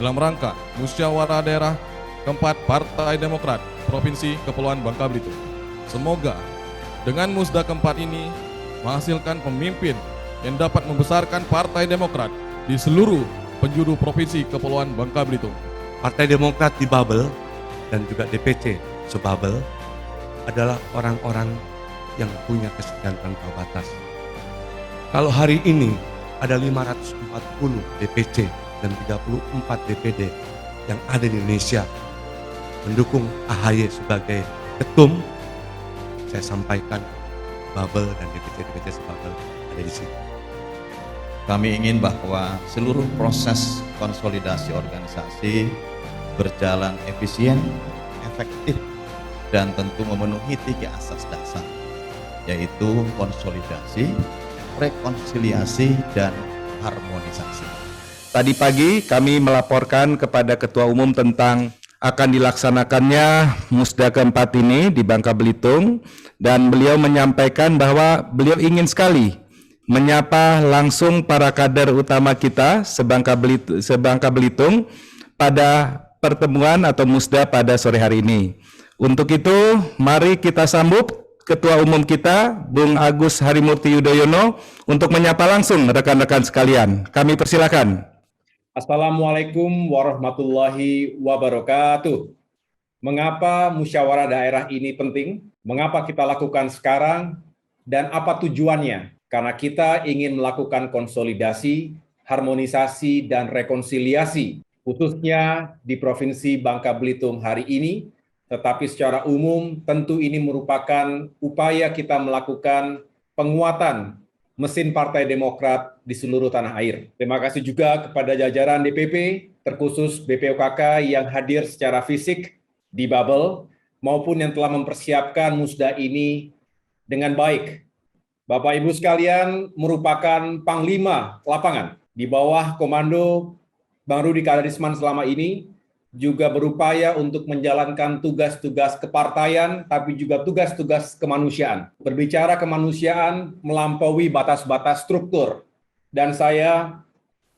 dalam rangka musyawarah daerah keempat Partai Demokrat Provinsi Kepulauan Bangka Belitung. Semoga dengan musda keempat ini menghasilkan pemimpin yang dapat membesarkan Partai Demokrat di seluruh penjuru Provinsi Kepulauan Bangka Belitung. Partai Demokrat di Babel dan juga DPC sebabel adalah orang-orang yang punya kesediaan tanpa batas. Kalau hari ini ada 540 DPC dan 34 DPD yang ada di Indonesia mendukung AHY sebagai ketum, saya sampaikan Babel dan DPC sebabel ada di sini. Kami ingin bahwa seluruh proses konsolidasi organisasi berjalan efisien, efektif, dan tentu memenuhi 3 asas dasar, yaitu konsolidasi, rekonsiliasi, dan harmonisasi. Tadi pagi kami melaporkan kepada Ketua Umum tentang akan dilaksanakannya musda keempat ini di Bangka Belitung, dan beliau menyampaikan bahwa beliau ingin sekali menyapa langsung para kader utama kita sebangka Belitung pada pertemuan atau musda pada sore hari ini. Untuk itu, mari kita sambut Ketua Umum kita, Bung Agus Harimurti Yudhoyono, untuk menyapa langsung rekan-rekan sekalian. Kami persilakan. Assalamualaikum warahmatullahi wabarakatuh. Mengapa musyawarah daerah ini penting? Mengapa kita lakukan sekarang? Dan apa tujuannya? Karena kita ingin melakukan konsolidasi, harmonisasi, dan rekonsiliasi, khususnya di Provinsi Bangka Belitung hari ini, tetapi secara umum tentu ini merupakan upaya kita melakukan penguatan mesin Partai Demokrat di seluruh tanah air. Terima kasih juga kepada jajaran DPP, terkhusus BPOKK yang hadir secara fisik di Babel, maupun yang telah mempersiapkan musda ini dengan baik. Bapak Ibu sekalian merupakan Panglima Lapangan di bawah komando Bang Rudi Karisman selama ini, juga berupaya untuk menjalankan tugas-tugas kepartaian, tapi juga tugas-tugas kemanusiaan. Berbicara kemanusiaan melampaui batas-batas struktur. Dan saya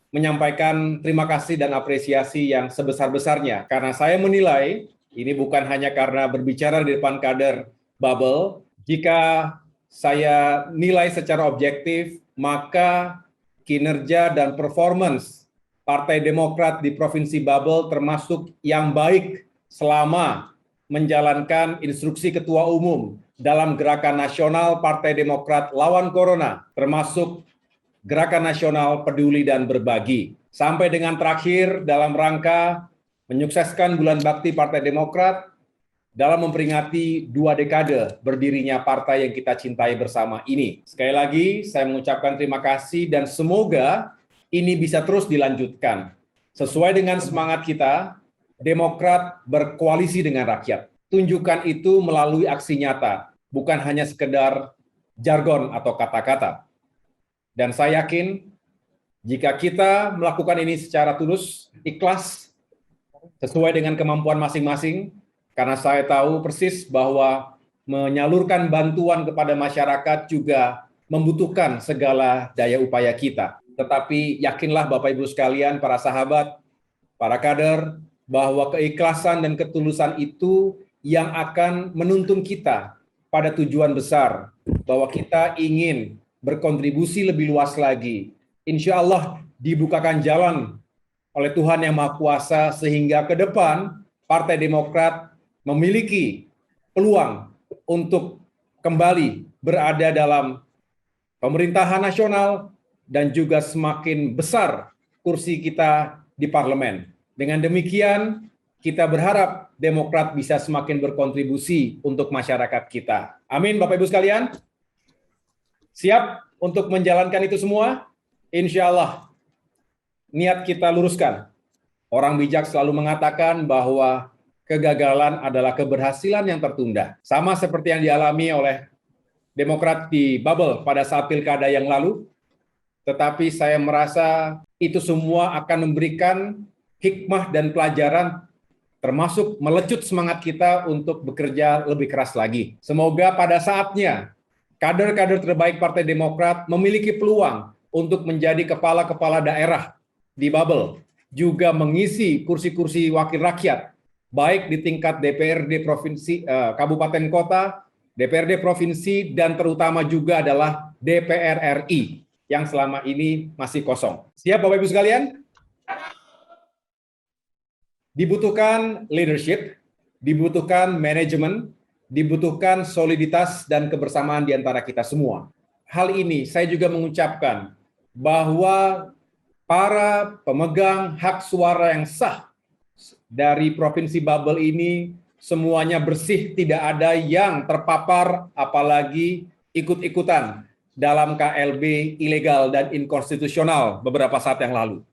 menyampaikan terima kasih dan apresiasi yang sebesar-besarnya. Karena saya menilai, ini bukan hanya karena berbicara di depan kader Babel, jika saya nilai secara objektif, maka kinerja dan performance Partai Demokrat di Provinsi Babel termasuk yang baik selama menjalankan instruksi Ketua Umum dalam Gerakan Nasional Partai Demokrat Lawan Corona, termasuk Gerakan Nasional Peduli dan Berbagi. Sampai dengan terakhir dalam rangka menyukseskan Bulan Bakti Partai Demokrat dalam memperingati 2 dekade berdirinya partai yang kita cintai bersama ini. Sekali lagi, saya mengucapkan terima kasih dan semoga ini bisa terus dilanjutkan. Sesuai dengan semangat kita, Demokrat berkoalisi dengan rakyat. Tunjukkan itu melalui aksi nyata, bukan hanya sekedar jargon atau kata-kata. Dan saya yakin, jika kita melakukan ini secara tulus, ikhlas, sesuai dengan kemampuan masing-masing, karena saya tahu persis bahwa menyalurkan bantuan kepada masyarakat juga membutuhkan segala daya upaya kita. Tetapi yakinlah Bapak Ibu sekalian, para sahabat, para kader, bahwa keikhlasan dan ketulusan itu yang akan menuntun kita pada tujuan besar, bahwa kita ingin berkontribusi lebih luas lagi. Insya Allah dibukakan jalan oleh Tuhan Yang Maha Kuasa sehingga ke depan Partai Demokrat memiliki peluang untuk kembali berada dalam pemerintahan nasional, dan juga semakin besar kursi kita di parlemen. Dengan demikian, kita berharap Demokrat bisa semakin berkontribusi untuk masyarakat kita. Amin, Bapak Ibu sekalian. Siap untuk menjalankan itu semua? Insya Allah, niat kita luruskan. Orang bijak selalu mengatakan bahwa kegagalan adalah keberhasilan yang tertunda. Sama seperti yang dialami oleh Demokrat di Babel pada saat pilkada yang lalu, tetapi saya merasa itu semua akan memberikan hikmah dan pelajaran, termasuk melecut semangat kita untuk bekerja lebih keras lagi. Semoga pada saatnya kader-kader terbaik Partai Demokrat memiliki peluang untuk menjadi kepala-kepala daerah di Babel, juga mengisi kursi-kursi wakil rakyat, baik di tingkat DPRD provinsi, kabupaten kota, DPRD provinsi, dan terutama juga adalah DPR RI yang selama ini masih kosong. Siap Bapak Ibu sekalian? Dibutuhkan leadership, dibutuhkan manajemen, dibutuhkan soliditas dan kebersamaan di antara kita semua. Hal ini saya juga mengucapkan bahwa para pemegang hak suara yang sah dari Provinsi Babel ini semuanya bersih, tidak ada yang terpapar apalagi ikut-ikutan dalam KLB ilegal dan inkonstitusional beberapa saat yang lalu.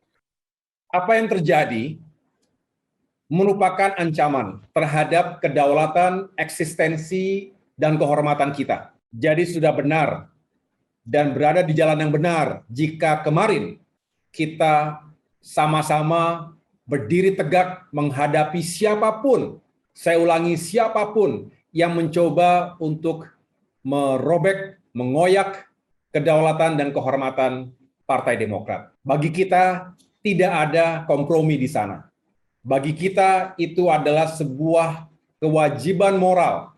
Apa yang terjadi merupakan ancaman terhadap kedaulatan, eksistensi, dan kehormatan kita. Jadi sudah benar dan berada di jalan yang benar jika kemarin kita sama-sama berdiri tegak menghadapi siapapun, saya ulangi siapapun yang mencoba untuk merobek, mengoyak kedaulatan dan kehormatan Partai Demokrat. Bagi kita tidak ada kompromi di sana. Bagi kita itu adalah sebuah kewajiban moral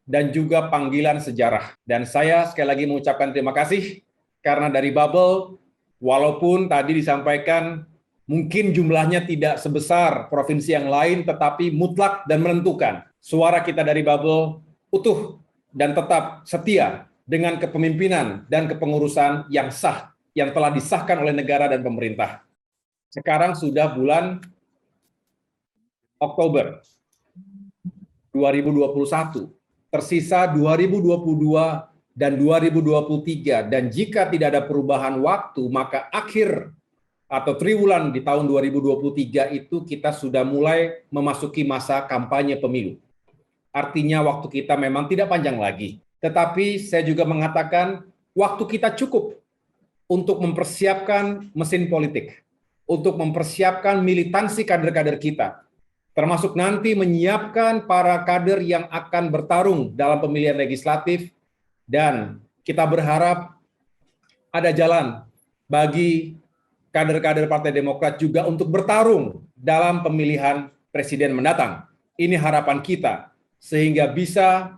dan juga panggilan sejarah. Dan saya sekali lagi mengucapkan terima kasih karena dari Babel, walaupun tadi disampaikan mungkin jumlahnya tidak sebesar provinsi yang lain, tetapi mutlak dan menentukan. Suara kita dari Babel utuh dan tetap setia dengan kepemimpinan dan kepengurusan yang sah, yang telah disahkan oleh negara dan pemerintah. Sekarang sudah bulan Oktober 2021, tersisa 2022 dan 2023, dan jika tidak ada perubahan waktu, maka akhir atau triwulan di tahun 2023 itu kita sudah mulai memasuki masa kampanye pemilu. Artinya waktu kita memang tidak panjang lagi. Tetapi saya juga mengatakan waktu kita cukup untuk mempersiapkan mesin politik, untuk mempersiapkan militansi kader-kader kita, termasuk nanti menyiapkan para kader yang akan bertarung dalam pemilihan legislatif, dan kita berharap ada jalan bagi kader-kader Partai Demokrat juga untuk bertarung dalam pemilihan presiden mendatang. Ini harapan kita, sehingga bisa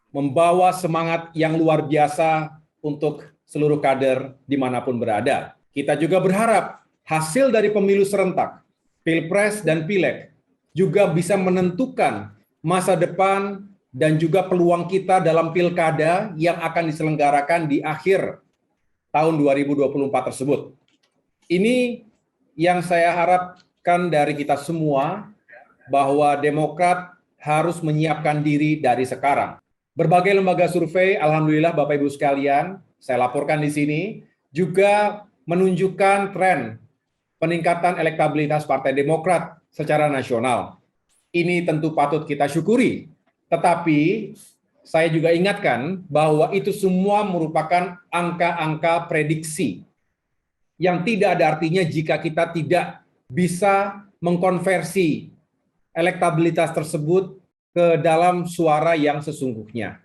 membawa semangat yang luar biasa untuk seluruh kader dimanapun berada. Kita juga berharap hasil dari pemilu serentak, Pilpres dan Pileg, juga bisa menentukan masa depan dan juga peluang kita dalam pilkada yang akan diselenggarakan di akhir tahun 2024 tersebut. Ini yang saya harapkan dari kita semua, bahwa Demokrat harus menyiapkan diri dari sekarang. Berbagai lembaga survei, alhamdulillah Bapak Ibu sekalian, saya laporkan di sini, juga menunjukkan tren peningkatan elektabilitas Partai Demokrat secara nasional. Ini tentu patut kita syukuri. Tetapi saya juga ingatkan bahwa itu semua merupakan angka-angka prediksi yang tidak ada artinya jika kita tidak bisa mengkonversi elektabilitas tersebut ke dalam suara yang sesungguhnya.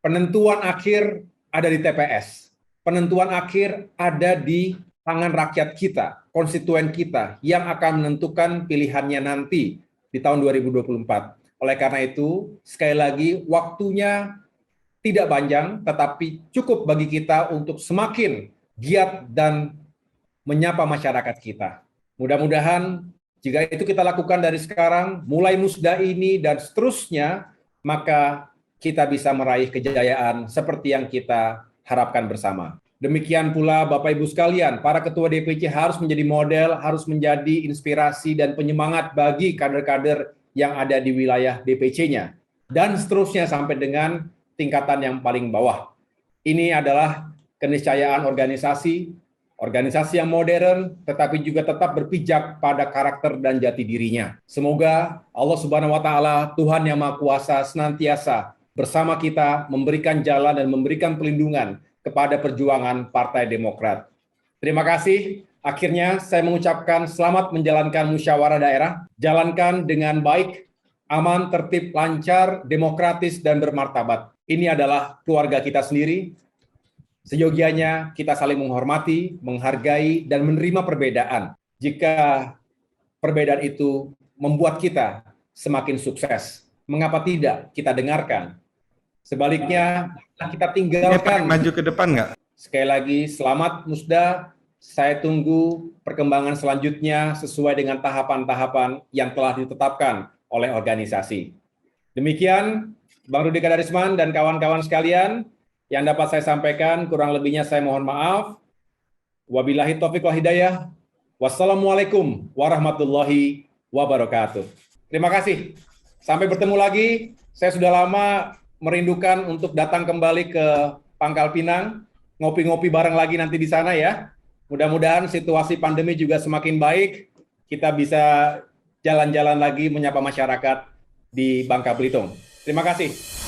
Penentuan akhir ada di TPS. Penentuan akhir ada di tangan rakyat kita, konstituen kita, yang akan menentukan pilihannya nanti di tahun 2024. Oleh karena itu, sekali lagi, waktunya tidak panjang, tetapi cukup bagi kita untuk semakin giat dan menyapa masyarakat kita. Mudah-mudahan jika itu kita lakukan dari sekarang, mulai musda ini dan seterusnya, maka kita bisa meraih kejayaan seperti yang kita harapkan bersama. Demikian pula Bapak Ibu sekalian, para ketua DPC harus menjadi model, harus menjadi inspirasi dan penyemangat bagi kader-kader yang ada di wilayah DPC-nya. Dan seterusnya sampai dengan tingkatan yang paling bawah. Ini adalah keniscayaan organisasi yang modern, tetapi juga tetap berpijak pada karakter dan jati dirinya. Semoga Allah Subhanahu wa Ta'ala, Tuhan yang Maha Kuasa, senantiasa bersama kita, memberikan jalan dan memberikan pelindungan kepada perjuangan Partai Demokrat. Terima kasih. Akhirnya saya mengucapkan selamat menjalankan musyawarah daerah. Jalankan dengan baik, aman, tertib, lancar, demokratis, dan bermartabat. Ini adalah keluarga kita sendiri. Seyogianya kita saling menghormati, menghargai, dan menerima perbedaan. Jika perbedaan itu membuat kita semakin sukses. Mengapa tidak kita dengarkan? Sebaliknya, kita tinggalkan. Maju ke depan nggak? Sekali lagi, selamat Musda. Saya tunggu perkembangan selanjutnya sesuai dengan tahapan-tahapan yang telah ditetapkan oleh organisasi. Demikian, Bang Rudi Kadarisman dan kawan-kawan sekalian, yang dapat saya sampaikan, kurang lebihnya saya mohon maaf. Wabillahi taufiq wal hidayah. Wassalamualaikum warahmatullahi wabarakatuh. Terima kasih. Sampai bertemu lagi. Saya sudah lama merindukan untuk datang kembali ke Pangkal Pinang, ngopi-ngopi bareng lagi nanti di sana ya. Mudah-mudahan situasi pandemi juga semakin baik, kita bisa jalan-jalan lagi menyapa masyarakat di Bangka Belitung. Terima kasih.